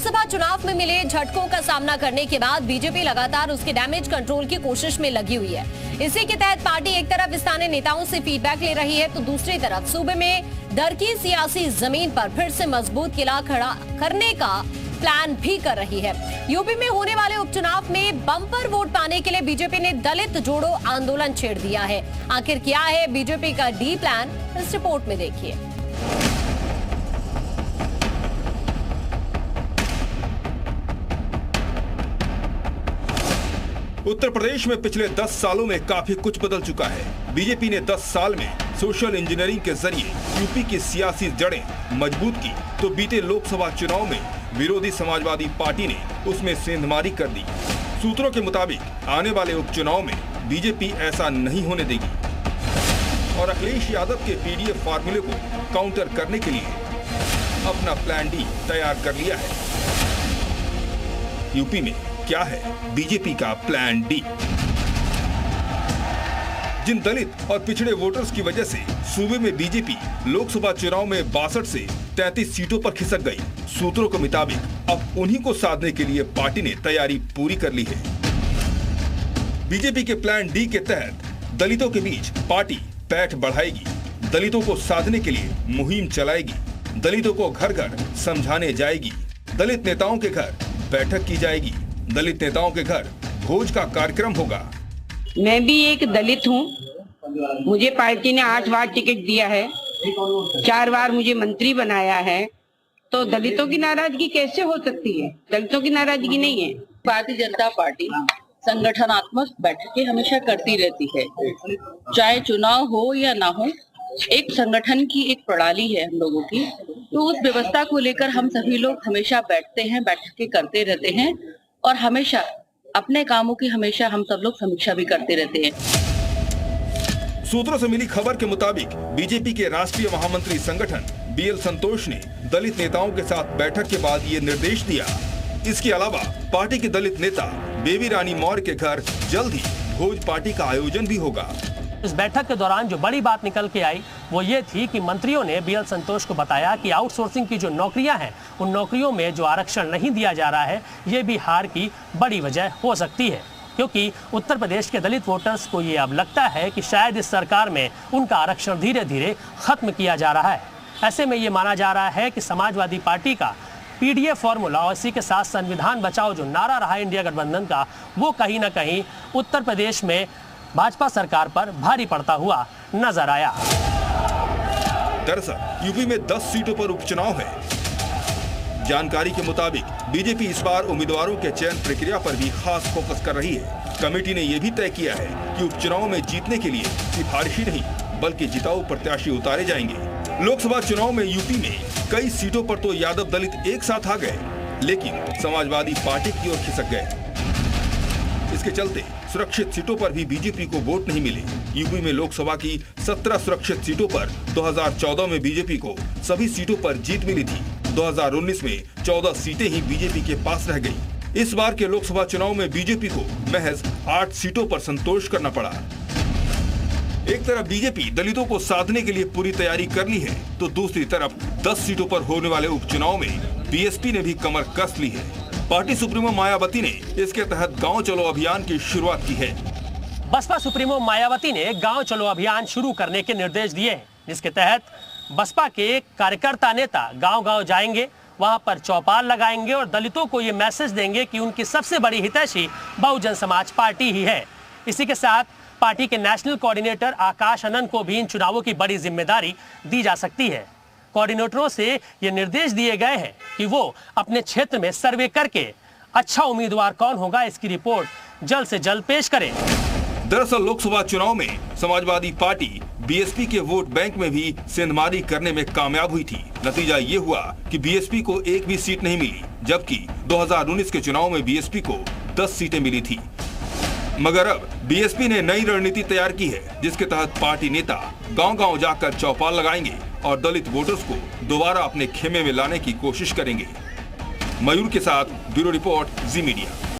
लोकसभा चुनाव में मिले झटकों का सामना करने के बाद बीजेपी लगातार उसके डैमेज कंट्रोल की कोशिश में लगी हुई है। इसी के तहत पार्टी एक तरफ स्थानीय नेताओं से फीडबैक ले रही है, तो दूसरी तरफ सूबे में डर की सियासी जमीन पर फिर से मजबूत किला खड़ा करने का प्लान भी कर रही है। यूपी में होने वाले उपचुनाव में बम्पर वोट पाने के लिए बीजेपी ने दलित जोड़ो आंदोलन छेड़ दिया है। आखिर क्या है बीजेपी का डी प्लान, इस रिपोर्ट में देखिए। उत्तर प्रदेश में पिछले 10 सालों में काफी कुछ बदल चुका है। बीजेपी ने 10 साल में सोशल इंजीनियरिंग के जरिए यूपी की सियासी जड़ें मजबूत की, तो बीते लोकसभा चुनाव में विरोधी समाजवादी पार्टी ने उसमें सेंधमारी कर दी। सूत्रों के मुताबिक आने वाले उपचुनाव में बीजेपी ऐसा नहीं होने देगी और अखिलेश यादव के पीडीएफ फार्मूले को काउंटर करने के लिए अपना प्लान डी तैयार कर लिया है। यूपी में क्या है बीजेपी का प्लान डी? जिन दलित और पिछड़े वोटर्स की वजह से सूबे में बीजेपी लोकसभा चुनाव में 62 से 33 सीटों पर खिसक गई, सूत्रों के मुताबिक अब उन्हीं को साधने के लिए पार्टी ने तैयारी पूरी कर ली है। बीजेपी के प्लान डी के तहत दलितों के बीच पार्टी पैठ बढ़ाएगी, दलितों को साधने के लिए मुहिम चलाएगी, दलितों को घर घर समझाने जाएगी, दलित नेताओं के घर बैठक की जाएगी, दलित नेताओं के घर भोज का कार्यक्रम होगा। मैं भी एक दलित हूँ। मुझे पार्टी ने 8 बार टिकट दिया है, 4 बार मुझे मंत्री बनाया है, तो दलितों की नाराजगी कैसे हो सकती है? दलितों की नाराजगी नहीं है। भारतीय जनता पार्टी संगठनात्मक बैठकें हमेशा करती रहती है, चाहे चुनाव हो या ना हो। एक संगठन की एक प्रणाली है हम लोगों की, तो उस व्यवस्था को लेकर हम सभी लोग हमेशा बैठते हैं, बैठकें करते रहते हैं और हमेशा अपने कामों की हमेशा हम सब लोग समीक्षा भी करते रहते हैं। सूत्रों से मिली खबर के मुताबिक बीजेपी के राष्ट्रीय महामंत्री संगठन बीएल संतोष ने दलित नेताओं के साथ बैठक के बाद ये निर्देश दिया। इसके अलावा पार्टी के दलित नेता बेबी रानी मौर्य के घर जल्द ही भोज पार्टी का आयोजन भी होगा। इस बैठक के दौरान जो बड़ी बात निकल के आई वो ये थी कि मंत्रियों ने बीएल संतोष को बताया कि आउटसोर्सिंग की जो नौकरियां हैं, उन नौकरियों में जो आरक्षण नहीं दिया जा रहा है, ये भी हार की बड़ी वजह हो सकती है, क्योंकि उत्तर प्रदेश के दलित वोटर्स को ये अब लगता है कि शायद इस सरकार में उनका आरक्षण धीरे धीरे खत्म किया जा रहा है। ऐसे में ये माना जा रहा है कि समाजवादी पार्टी का पीडीएफ फॉर्मूला और इसी के साथ संविधान बचाओ जो नारा रहा इंडिया गठबंधन का, वो कहीं ना कहीं उत्तर प्रदेश में भाजपा सरकार पर भारी पड़ता हुआ नजर आया। दरअसल यूपी में 10 सीटों पर उपचुनाव है। जानकारी के मुताबिक बीजेपी इस बार उम्मीदवारों के चयन प्रक्रिया पर भी खास फोकस कर रही है। कमेटी ने यह भी तय किया है कि उपचुनाव में जीतने के लिए सिफारिशी नहीं बल्कि जिताऊ प्रत्याशी उतारे जाएंगे। लोकसभा चुनाव में यूपी में कई सीटों पर तो यादव दलित एक साथ आ गए, लेकिन समाजवादी पार्टी की ओर खिसक गए। इसके चलते सुरक्षित सीटों पर भी बीजेपी को वोट नहीं मिले। यूपी में लोकसभा की 17 सुरक्षित सीटों पर 2014 में बीजेपी को सभी सीटों पर जीत मिली थी। 2019 में 14 सीटें ही बीजेपी के पास रह गई। इस बार के लोकसभा चुनाव में बीजेपी को महज 8 सीटों पर संतोष करना पड़ा। एक तरफ बीजेपी दलितों को साधने के लिए पूरी तैयारी कर ली है, तो दूसरी तरफ 10 सीटों पर होने वाले उपचुनाव में बीएसपी ने भी कमर कस ली है। पार्टी सुप्रीमो मायावती ने इसके तहत गांव चलो अभियान की शुरुआत की है। बसपा सुप्रीमो मायावती ने गांव चलो अभियान शुरू करने के निर्देश दिए हैं, जिसके तहत बसपा के कार्यकर्ता नेता गांव-गांव जाएंगे, वहां पर चौपाल लगाएंगे और दलितों को ये मैसेज देंगे कि उनकी सबसे बड़ी हितैषी बहुजन समाज पार्टी ही है। इसी के साथ पार्टी के नेशनल कोऑर्डिनेटर आकाश आनंद को भी इन चुनावों की बड़ी जिम्मेदारी दी जा सकती है। कोऑर्डिनेटरों से ये निर्देश दिए गए हैं कि वो अपने क्षेत्र में सर्वे करके अच्छा उम्मीदवार कौन होगा, इसकी रिपोर्ट जल्द से जल्द पेश करें। दरअसल लोकसभा चुनाव में समाजवादी पार्टी बीएसपी के वोट बैंक में भी सेंधमारी करने में कामयाब हुई थी। नतीजा ये हुआ कि बीएसपी को एक भी सीट नहीं मिली, जबकि 2019 के चुनाव में बीएसपी को 10 सीटें मिली थी। मगर अब बीएसपी ने नई रणनीति तैयार की है, जिसके तहत पार्टी नेता गांव-गांव जाकर चौपाल लगाएंगे और दलित वोटर्स को दोबारा अपने खेमे में लाने की कोशिश करेंगे। मयूर के साथ ब्यूरो रिपोर्ट, जी मीडिया।